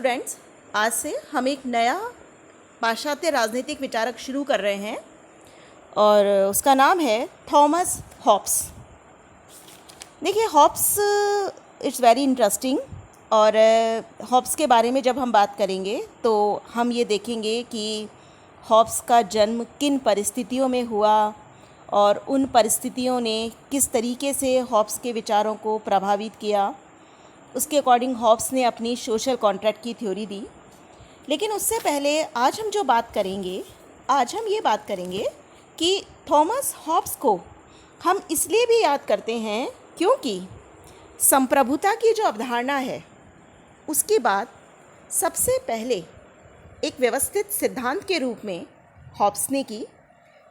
Students, आज से हम एक नया पाश्चात्य राजनीतिक विचारक शुरू कर रहे हैं और उसका नाम है थॉमस हॉब्स। देखिए, हॉब्स इट्स वेरी इंटरेस्टिंग। और हॉब्स के बारे में जब हम बात करेंगे तो हम ये देखेंगे कि हॉब्स का जन्म किन परिस्थितियों में हुआ और उन परिस्थितियों ने किस तरीके से हॉब्स के विचारों को प्रभावित किया। उसके अकॉर्डिंग हॉब्स ने अपनी सोशल कॉन्ट्रैक्ट की थ्योरी दी। लेकिन उससे पहले आज हम ये बात करेंगे कि थॉमस हॉब्स को हम इसलिए भी याद करते हैं क्योंकि संप्रभुता की जो अवधारणा है उसकी बात सबसे पहले एक व्यवस्थित सिद्धांत के रूप में हॉब्स ने की।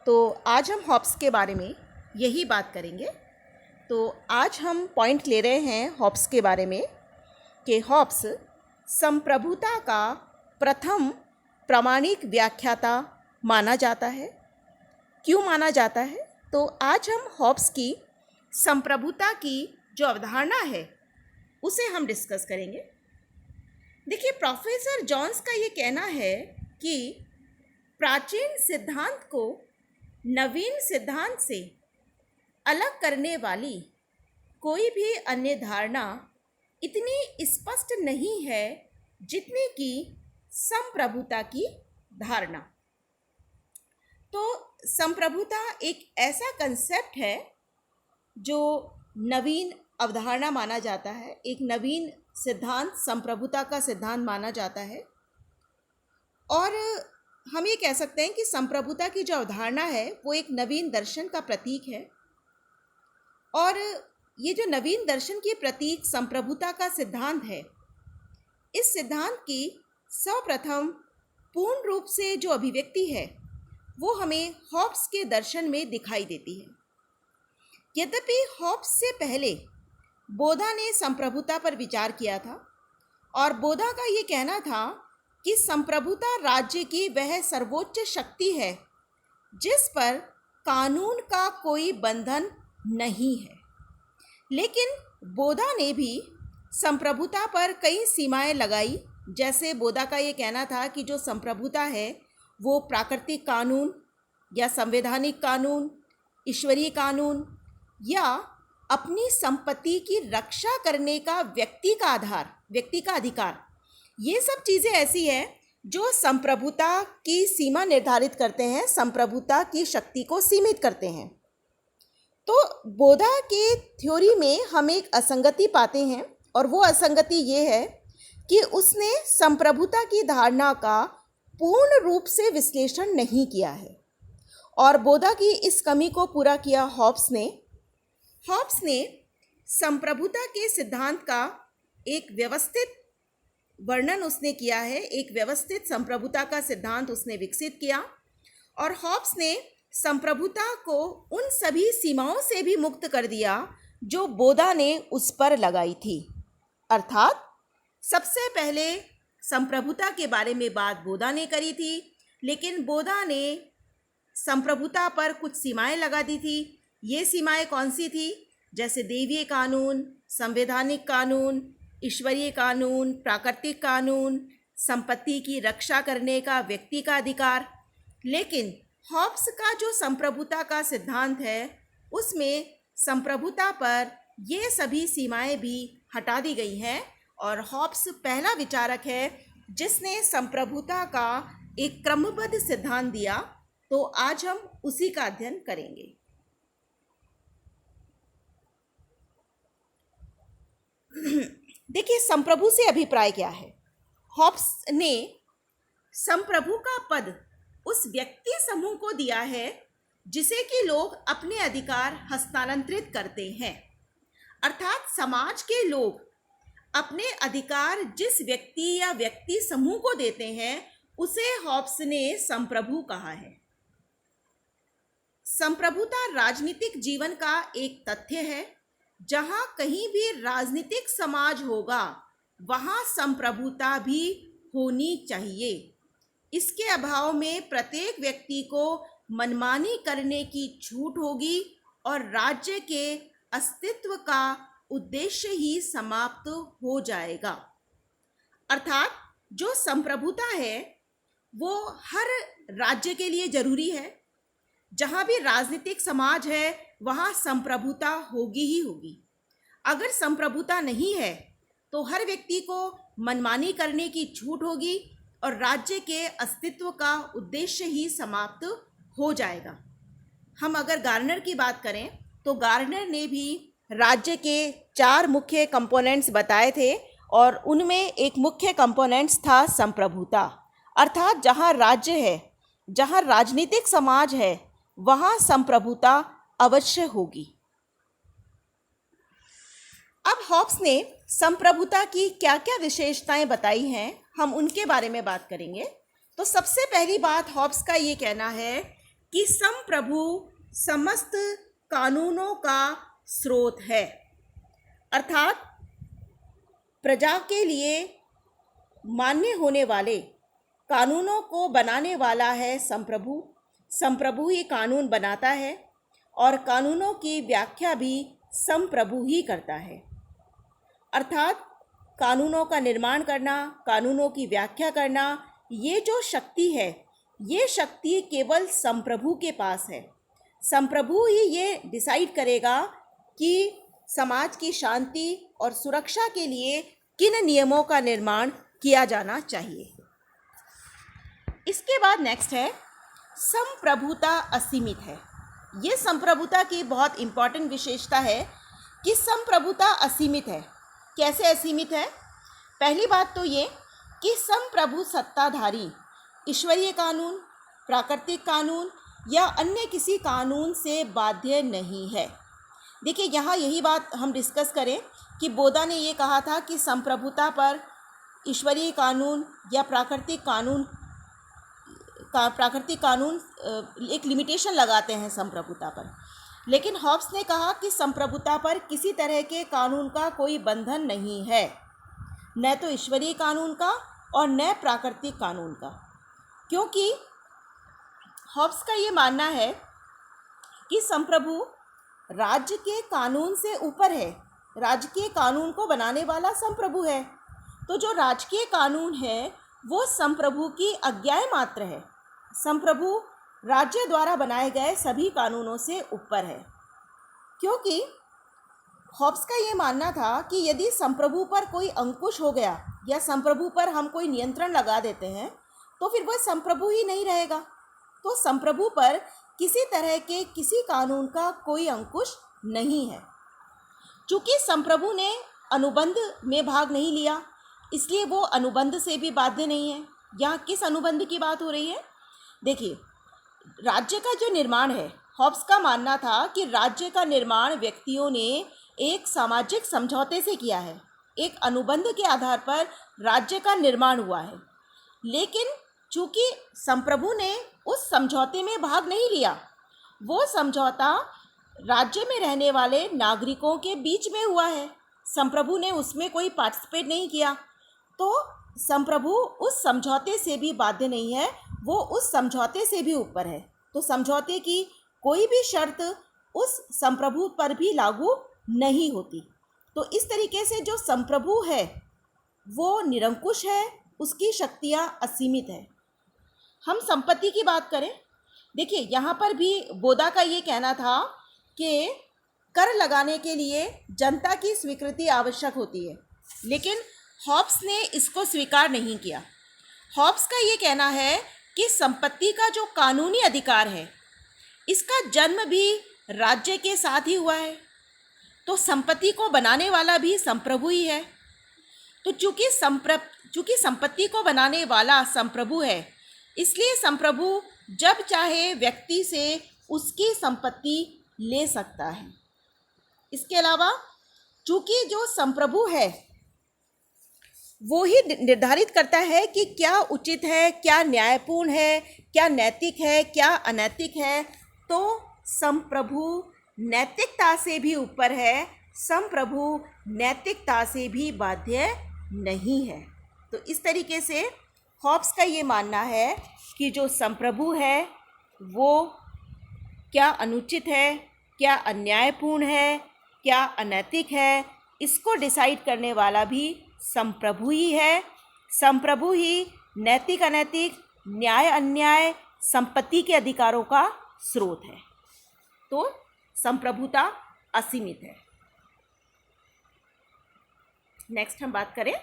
तो आज हम हॉब्स के बारे में यही बात करेंगे। तो आज हम पॉइंट ले रहे हैं हॉब्स के बारे में कि हॉब्स संप्रभुता का प्रथम प्रामाणिक व्याख्याता माना जाता है। क्यों माना जाता है? तो आज हम हॉब्स की संप्रभुता की जो अवधारणा है उसे हम डिस्कस करेंगे। देखिए, प्रोफेसर जॉन्स का ये कहना है कि प्राचीन सिद्धांत को नवीन सिद्धांत से अलग करने वाली कोई भी अन्य धारणा इतनी स्पष्ट नहीं है जितनी कि संप्रभुता की धारणा। तो संप्रभुता एक ऐसा कंसेप्ट है जो नवीन अवधारणा माना जाता है, एक नवीन सिद्धांत संप्रभुता का सिद्धांत माना जाता है। और हम ये कह सकते हैं कि संप्रभुता की जो अवधारणा है वो एक नवीन दर्शन का प्रतीक है। और ये जो नवीन दर्शन की प्रतीक संप्रभुता का सिद्धांत है, इस सिद्धांत की सर्वप्रथम पूर्ण रूप से जो अभिव्यक्ति है वो हमें हॉब्स के दर्शन में दिखाई देती है। यद्यपि हॉब्स से पहले बोधा ने संप्रभुता पर विचार किया था और बोधा का ये कहना था कि संप्रभुता राज्य की वह सर्वोच्च शक्ति है जिस पर कानून का कोई बंधन नहीं है। लेकिन बोधा ने भी संप्रभुता पर कई सीमाएं लगाई। जैसे बोधा का ये कहना था कि जो संप्रभुता है वो प्राकृतिक कानून या संवैधानिक कानून, ईश्वरीय कानून या अपनी संपत्ति की रक्षा करने का व्यक्ति का अधिकार, ये सब चीज़ें ऐसी हैं जो संप्रभुता की सीमा निर्धारित करते हैं, संप्रभुता की शक्ति को सीमित करते हैं। तो बोधा के थ्योरी में हम एक असंगति पाते हैं और वो असंगति ये है कि उसने संप्रभुता की धारणा का पूर्ण रूप से विश्लेषण नहीं किया है। और बोधा की इस कमी को पूरा किया हॉब्स ने संप्रभुता के सिद्धांत का एक व्यवस्थित वर्णन उसने किया है, एक व्यवस्थित संप्रभुता का सिद्धांत उसने विकसित किया। और हॉब्स ने संप्रभुता को उन सभी सीमाओं से भी मुक्त कर दिया जो बोधा ने उस पर लगाई थी। अर्थात सबसे पहले संप्रभुता के बारे में बात बोधा ने करी थी, लेकिन बोधा ने संप्रभुता पर कुछ सीमाएं लगा दी थी। ये सीमाएं कौन सी थी? जैसे देवीय कानून, संवैधानिक कानून, ईश्वरीय कानून, प्राकृतिक कानून, संपत्ति की रक्षा करने का व्यक्ति का अधिकार। लेकिन हॉब्स का जो संप्रभुता का सिद्धांत है उसमें संप्रभुता पर ये सभी सीमाएं भी हटा दी गई हैं और हॉब्स पहला विचारक है जिसने संप्रभुता का एक क्रमबद्ध सिद्धांत दिया। तो आज हम उसी का अध्ययन करेंगे। देखिए, संप्रभु से अभिप्राय क्या है? हॉब्स ने संप्रभु का पद उस व्यक्ति समूह को दिया है जिसे कि लोग अपने अधिकार हस्तांतरित करते हैं। अर्थात समाज के लोग अपने अधिकार जिस व्यक्ति या व्यक्ति समूह को देते हैं उसे हॉब्स ने संप्रभु कहा है। संप्रभुता राजनीतिक जीवन का एक तथ्य है। जहां कहीं भी राजनीतिक समाज होगा वहां संप्रभुता भी होनी चाहिए। इसके अभाव में प्रत्येक व्यक्ति को मनमानी करने की छूट होगी और राज्य के अस्तित्व का उद्देश्य ही समाप्त हो जाएगा। अर्थात जो संप्रभुता है वो हर राज्य के लिए जरूरी है। जहाँ भी राजनीतिक समाज है वहाँ संप्रभुता होगी ही होगी। अगर संप्रभुता नहीं है तो हर व्यक्ति को मनमानी करने की छूट होगी और राज्य के अस्तित्व का उद्देश्य ही समाप्त हो जाएगा। हम अगर गार्नर की बात करें तो गार्नर ने भी राज्य के 4 मुख्य कंपोनेंट्स बताए थे और उनमें एक मुख्य कंपोनेंट्स था संप्रभुता। अर्थात जहाँ राज्य है, जहाँ राजनीतिक समाज है, वहाँ संप्रभुता अवश्य होगी। अब हॉब्स ने संप्रभुता की क्या क्या विशेषताएं बताई हैं, हम उनके बारे में बात करेंगे। तो सबसे पहली बात हॉब्स का ये कहना है कि संप्रभु समस्त कानूनों का स्रोत है। अर्थात प्रजा के लिए मान्य होने वाले कानूनों को बनाने वाला है संप्रभु। संप्रभु ही कानून बनाता है और कानूनों की व्याख्या भी संप्रभु ही करता है। अर्थात कानूनों का निर्माण करना, कानूनों की व्याख्या करना, ये जो शक्ति है, ये शक्ति केवल संप्रभु के पास है। संप्रभु ही ये डिसाइड करेगा कि समाज की शांति और सुरक्षा के लिए किन नियमों का निर्माण किया जाना चाहिए। इसके बाद नेक्स्ट है संप्रभुता असीमित है। ये संप्रभुता की बहुत इम्पॉर्टेंट विशेषता है कि संप्रभुता असीमित है। कैसे असीमित है? पहली बात तो ये कि संप्रभु सत्ताधारी ईश्वरीय कानून, प्राकृतिक कानून या अन्य किसी कानून से बाध्य नहीं है। देखिए, यहाँ यही बात हम डिस्कस करें कि बोधा ने ये कहा था कि संप्रभुता पर ईश्वरीय कानून या प्राकृतिक कानून एक लिमिटेशन लगाते हैं संप्रभुता पर। लेकिन हॉब्स ने कहा कि संप्रभुता पर किसी तरह के कानून का कोई बंधन नहीं है, न तो ईश्वरीय कानून का और न प्राकृतिक कानून का। क्योंकि हॉब्स का ये मानना है कि संप्रभु राज्य के कानून से ऊपर है। राज्य के कानून को बनाने वाला संप्रभु है, तो जो राजकीय कानून है वो संप्रभु की आज्ञाएं मात्र है। संप्रभु राज्य द्वारा बनाए गए सभी कानूनों से ऊपर है। क्योंकि हॉब्स का ये मानना था कि यदि संप्रभु पर कोई अंकुश हो गया या संप्रभु पर हम कोई नियंत्रण लगा देते हैं तो फिर वह संप्रभु ही नहीं रहेगा। तो संप्रभु पर किसी तरह के किसी कानून का कोई अंकुश नहीं है। चूँकि संप्रभु ने अनुबंध में भाग नहीं लिया, इसलिए वो अनुबंध से भी बाध्य नहीं है। यहाँ किस अनुबंध की बात हो रही है? देखिए, राज्य का जो निर्माण है, हॉब्स का मानना था कि राज्य का निर्माण व्यक्तियों ने एक सामाजिक समझौते से किया है। एक अनुबंध के आधार पर राज्य का निर्माण हुआ है। लेकिन चूँकि संप्रभु ने उस समझौते में भाग नहीं लिया, वो समझौता राज्य में रहने वाले नागरिकों के बीच में हुआ है। संप्रभु ने उसमें कोई पार्टिसिपेट नहीं किया, तो संप्रभु उस समझौते से भी बाध्य नहीं है, वो उस समझौते से भी ऊपर है। तो समझौते की कोई भी शर्त उस संप्रभु पर भी लागू नहीं होती। तो इस तरीके से जो संप्रभु है वो निरंकुश है, उसकी शक्तियाँ असीमित है। हम संपत्ति की बात करें, देखिए यहाँ पर भी बोधा का ये कहना था कि कर लगाने के लिए जनता की स्वीकृति आवश्यक होती है, लेकिन हॉब्स ने इसको स्वीकार नहीं किया। हॉब्स का ये कहना है कि संपत्ति का जो कानूनी अधिकार है, इसका जन्म भी राज्य के साथ ही हुआ है, तो संपत्ति को बनाने वाला भी संप्रभु ही है। तो चूँकि संपत्ति को बनाने वाला संप्रभु है, इसलिए संप्रभु जब चाहे व्यक्ति से उसकी संपत्ति ले सकता है। इसके अलावा चूँकि जो संप्रभु है वो ही निर्धारित करता है कि क्या उचित है, क्या न्यायपूर्ण है, क्या नैतिक है, क्या अनैतिक है। तो संप्रभु नैतिकता से भी ऊपर है, संप्रभु नैतिकता से भी बाध्य नहीं है। तो इस तरीके से हॉब्स का ये मानना है कि जो संप्रभु है वो क्या अनुचित है, क्या अन्यायपूर्ण है, क्या अनैतिक है, इसको डिसाइड करने वाला भी संप्रभु ही है। संप्रभु ही नैतिक अनैतिक, न्याय अन्याय, संपत्ति के अधिकारों का स्रोत है। तो संप्रभुता असीमित है। नेक्स्ट हम बात करें,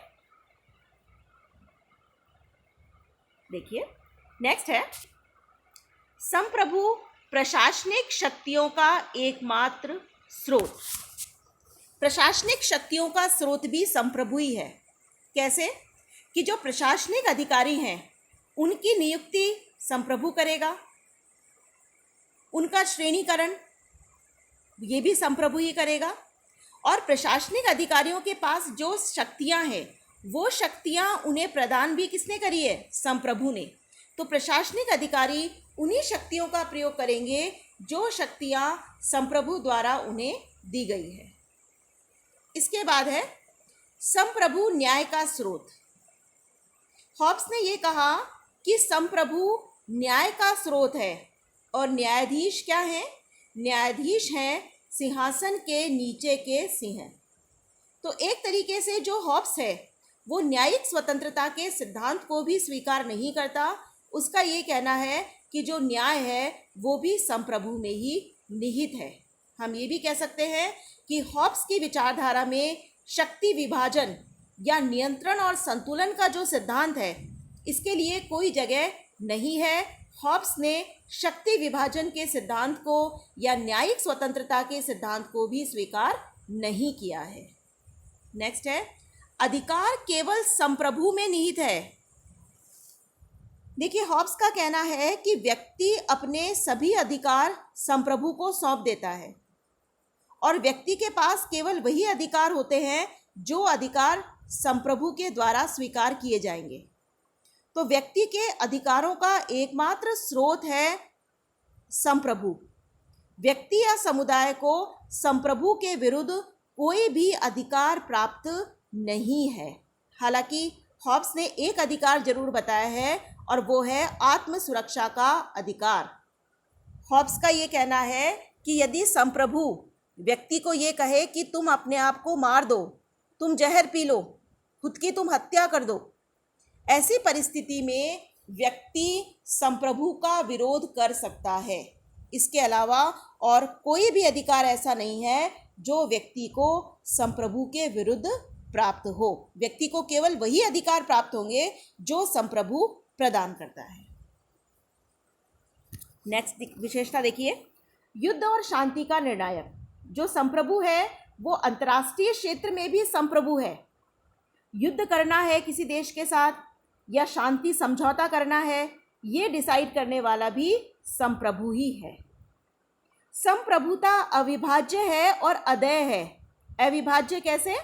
देखिए नेक्स्ट है संप्रभु प्रशासनिक शक्तियों का एकमात्र स्रोत। प्रशासनिक शक्तियों का स्रोत भी संप्रभु ही है। कैसे? कि जो प्रशासनिक अधिकारी हैं उनकी नियुक्ति संप्रभु करेगा, उनका श्रेणीकरण ये भी संप्रभु ही करेगा, और प्रशासनिक अधिकारियों के पास जो शक्तियां हैं वो शक्तियां उन्हें प्रदान भी किसने करी है? संप्रभु ने। तो प्रशासनिक अधिकारी उन्हीं शक्तियों का प्रयोग करेंगे जो शक्तियां संप्रभु द्वारा उन्हें दी गई है। इसके बाद है संप्रभु न्याय का स्रोत। हॉब्स ने यह कहा कि संप्रभु न्याय का स्रोत है, और न्यायाधीश क्या है? न्यायाधीश हैं सिंहासन के नीचे के सिंह। तो एक तरीके से जो हॉब्स है वो न्यायिक स्वतंत्रता के सिद्धांत को भी स्वीकार नहीं करता। उसका ये कहना है कि जो न्याय है वो भी संप्रभु में ही निहित है। हम ये भी कह सकते हैं कि हॉब्स की विचारधारा में शक्ति विभाजन या नियंत्रण और संतुलन का जो सिद्धांत है इसके लिए कोई जगह नहीं है। हॉब्स ने शक्ति विभाजन के सिद्धांत को या न्यायिक स्वतंत्रता के सिद्धांत को भी स्वीकार नहीं किया है। नेक्स्ट है अधिकार केवल संप्रभु में निहित है। देखिए हॉब्स का कहना है कि व्यक्ति अपने सभी अधिकार संप्रभु को सौंप देता है, और व्यक्ति के पास केवल वही अधिकार होते हैं जो अधिकार संप्रभु के द्वारा स्वीकार किए जाएंगे। तो व्यक्ति के अधिकारों का एकमात्र स्रोत है संप्रभु। व्यक्ति या समुदाय को संप्रभु के विरुद्ध कोई भी अधिकार प्राप्त नहीं है। हालांकि हॉब्स ने एक अधिकार जरूर बताया है और वो है आत्म सुरक्षा का अधिकार। हॉब्स का ये कहना है कि यदि संप्रभु व्यक्ति को ये कहे कि तुम अपने आप को मार दो, तुम जहर पी लो, खुद की तुम हत्या कर दो, ऐसी परिस्थिति में व्यक्ति संप्रभु का विरोध कर सकता है। इसके अलावा और कोई भी अधिकार ऐसा नहीं है जो व्यक्ति को संप्रभु के विरुद्ध प्राप्त हो। व्यक्ति को केवल वही अधिकार प्राप्त होंगे जो संप्रभु प्रदान करता है। नेक्स्ट विशेषता देखिए, युद्ध और शांति का निर्णायक। जो संप्रभु है वो अंतर्राष्ट्रीय क्षेत्र में भी संप्रभु है। युद्ध करना है किसी देश के साथ या शांति समझौता करना है, ये डिसाइड करने वाला भी संप्रभु ही है। संप्रभुता अविभाज्य है और अदेय है। अविभाज्य कैसे?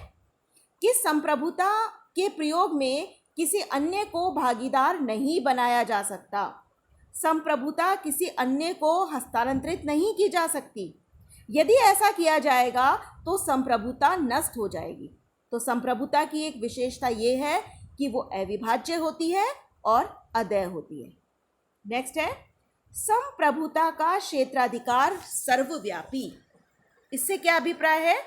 कि संप्रभुता के प्रयोग में किसी अन्य को भागीदार नहीं बनाया जा सकता। संप्रभुता किसी अन्य को हस्तांतरित नहीं की जा सकती। यदि ऐसा किया जाएगा तो संप्रभुता नष्ट हो जाएगी। तो संप्रभुता की एक विशेषता ये है कि वो अविभाज्य होती है और अदेय होती है। नेक्स्ट है संप्रभुता का क्षेत्राधिकार सर्वव्यापी। इससे क्या अभिप्राय है?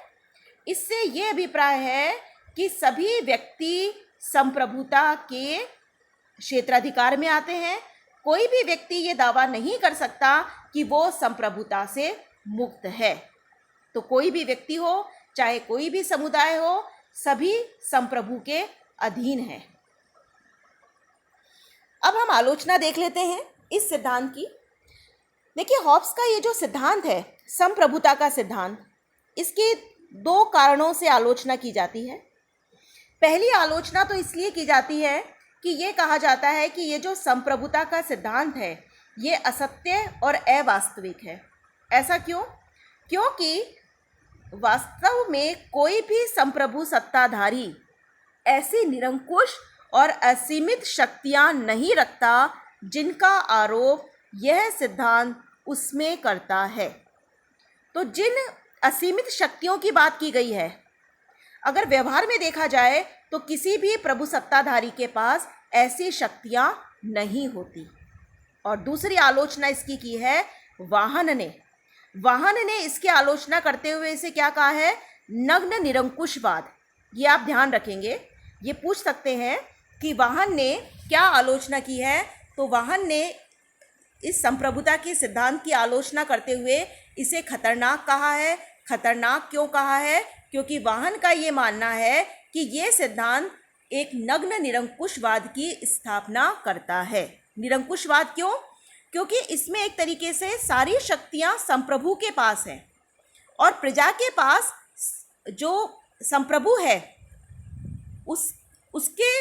इससे ये अभिप्राय है कि सभी व्यक्ति संप्रभुता के क्षेत्राधिकार में आते हैं। कोई भी व्यक्ति ये दावा नहीं कर सकता कि वो संप्रभुता से मुक्त है। तो कोई भी व्यक्ति हो, चाहे कोई भी समुदाय हो, सभी संप्रभु के अधीन है। अब हम आलोचना देख लेते हैं इस सिद्धांत की। देखिए हॉब्स का ये जो सिद्धांत है संप्रभुता का सिद्धांत, इसके दो कारणों से आलोचना की जाती है। पहली आलोचना तो इसलिए की जाती है कि ये कहा जाता है कि ये जो संप्रभुता का सिद्धांत है ये असत्य और अवास्तविक है। ऐसा क्यों? क्योंकि वास्तव में कोई भी संप्रभु सत्ताधारी ऐसी निरंकुश और असीमित शक्तियां नहीं रखता जिनका आरोप यह सिद्धांत उसमें करता है। तो जिन असीमित शक्तियों की बात की गई है, अगर व्यवहार में देखा जाए तो किसी भी प्रभु सत्ताधारी के पास ऐसी शक्तियां नहीं होती। और दूसरी आलोचना इसकी की है वाहन ने। वाहन ने इसकी आलोचना करते हुए इसे क्या कहा है? नग्न निरंकुशवाद। ये आप ध्यान रखेंगे, ये पूछ सकते हैं कि वाहन ने क्या आलोचना की है। तो वाहन ने इस संप्रभुता के सिद्धांत की आलोचना करते हुए इसे खतरनाक कहा है। खतरनाक क्यों कहा है? क्योंकि वाहन का ये मानना है कि ये सिद्धांत एक नग्न निरंकुशवाद की स्थापना करता है। निरंकुशवाद क्यों? क्योंकि इसमें एक तरीके से सारी शक्तियां संप्रभु के पास हैं और प्रजा के पास जो संप्रभु है उसके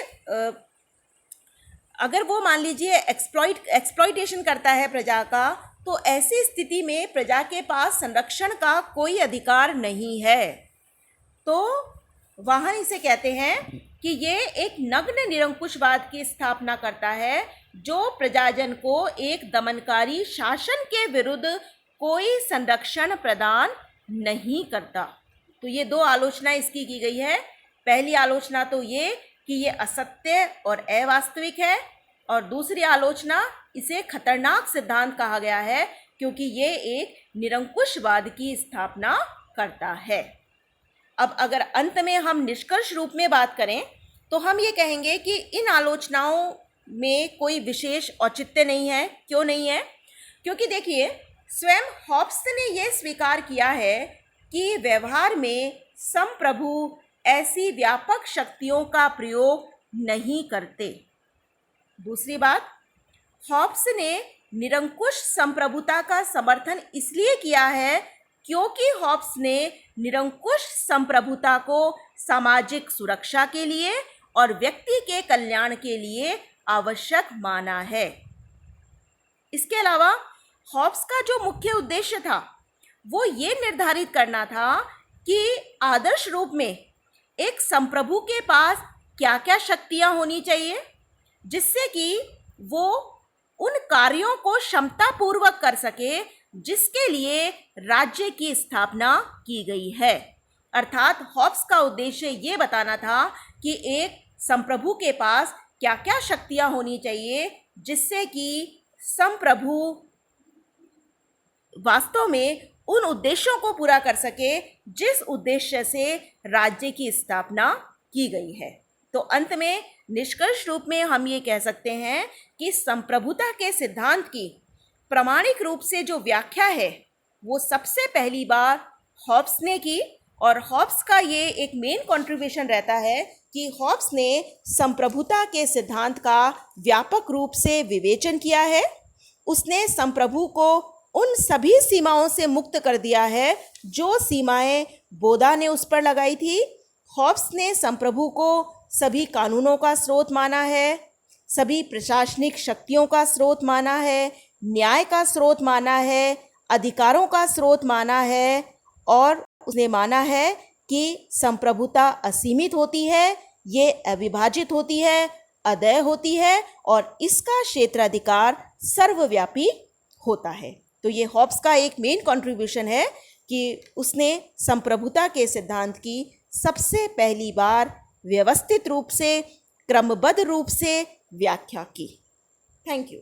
अगर वो मान लीजिए एक्सप्लॉइटेशन करता है प्रजा का, तो ऐसी स्थिति में प्रजा के पास संरक्षण का कोई अधिकार नहीं है। तो वाहन इसे कहते हैं कि ये एक नग्न निरंकुशवाद की स्थापना करता है जो प्रजाजन को एक दमनकारी शासन के विरुद्ध कोई संरक्षण प्रदान नहीं करता। तो ये दो आलोचना इसकी की गई है। पहली आलोचना तो ये कि ये असत्य और अवास्तविक है, और दूसरी आलोचना इसे खतरनाक सिद्धांत कहा गया है क्योंकि ये एक निरंकुशवाद की स्थापना करता है। अब अगर अंत में हम निष्कर्ष रूप में बात करें तो हम ये कहेंगे कि इन आलोचनाओं में कोई विशेष औचित्य नहीं है। क्यों नहीं है? क्योंकि देखिए, स्वयं हॉब्स ने यह स्वीकार किया है कि व्यवहार में संप्रभु ऐसी व्यापक शक्तियों का प्रयोग नहीं करते। दूसरी बात, हॉब्स ने निरंकुश संप्रभुता का समर्थन इसलिए किया है क्योंकि हॉब्स ने निरंकुश संप्रभुता को सामाजिक सुरक्षा के लिए और व्यक्ति के कल्याण के लिए आवश्यक माना है। इसके अलावा हॉब्स का जो मुख्य उद्देश्य था वो ये निर्धारित करना था कि आदर्श रूप में एक संप्रभु के पास क्या क्या शक्तियां होनी चाहिए जिससे कि वो उन कार्यों को क्षमतापूर्वक कर सके जिसके लिए राज्य की स्थापना की गई है। अर्थात हॉब्स का उद्देश्य ये बताना था कि एक संप्रभु के पास क्या क्या शक्तियां होनी चाहिए जिससे कि संप्रभु वास्तव में उन उद्देश्यों को पूरा कर सके जिस उद्देश्य से राज्य की स्थापना की गई है। तो अंत में निष्कर्ष रूप में हम ये कह सकते हैं कि संप्रभुता के सिद्धांत की प्रामाणिक रूप से जो व्याख्या है वो सबसे पहली बार हॉब्स ने की, और हॉब्स का ये एक मेन कंट्रीब्यूशन रहता है कि हॉब्स ने संप्रभुता के सिद्धांत का व्यापक रूप से विवेचन किया है। उसने संप्रभु को उन सभी सीमाओं से मुक्त कर दिया है जो सीमाएं बोधा ने उस पर लगाई थी। हॉब्स ने संप्रभु को सभी कानूनों का स्रोत माना है, सभी प्रशासनिक शक्तियों का स्रोत माना है, न्याय का स्रोत माना है, अधिकारों का स्रोत माना है, और उसने माना है कि संप्रभुता असीमित होती है, ये अविभाजित होती है, अदेय होती है, और इसका क्षेत्राधिकार सर्वव्यापी होता है। तो ये हॉब्स का एक मेन कंट्रीब्यूशन है कि उसने संप्रभुता के सिद्धांत की सबसे पहली बार व्यवस्थित रूप से, क्रमबद्ध रूप से व्याख्या की। Thank you.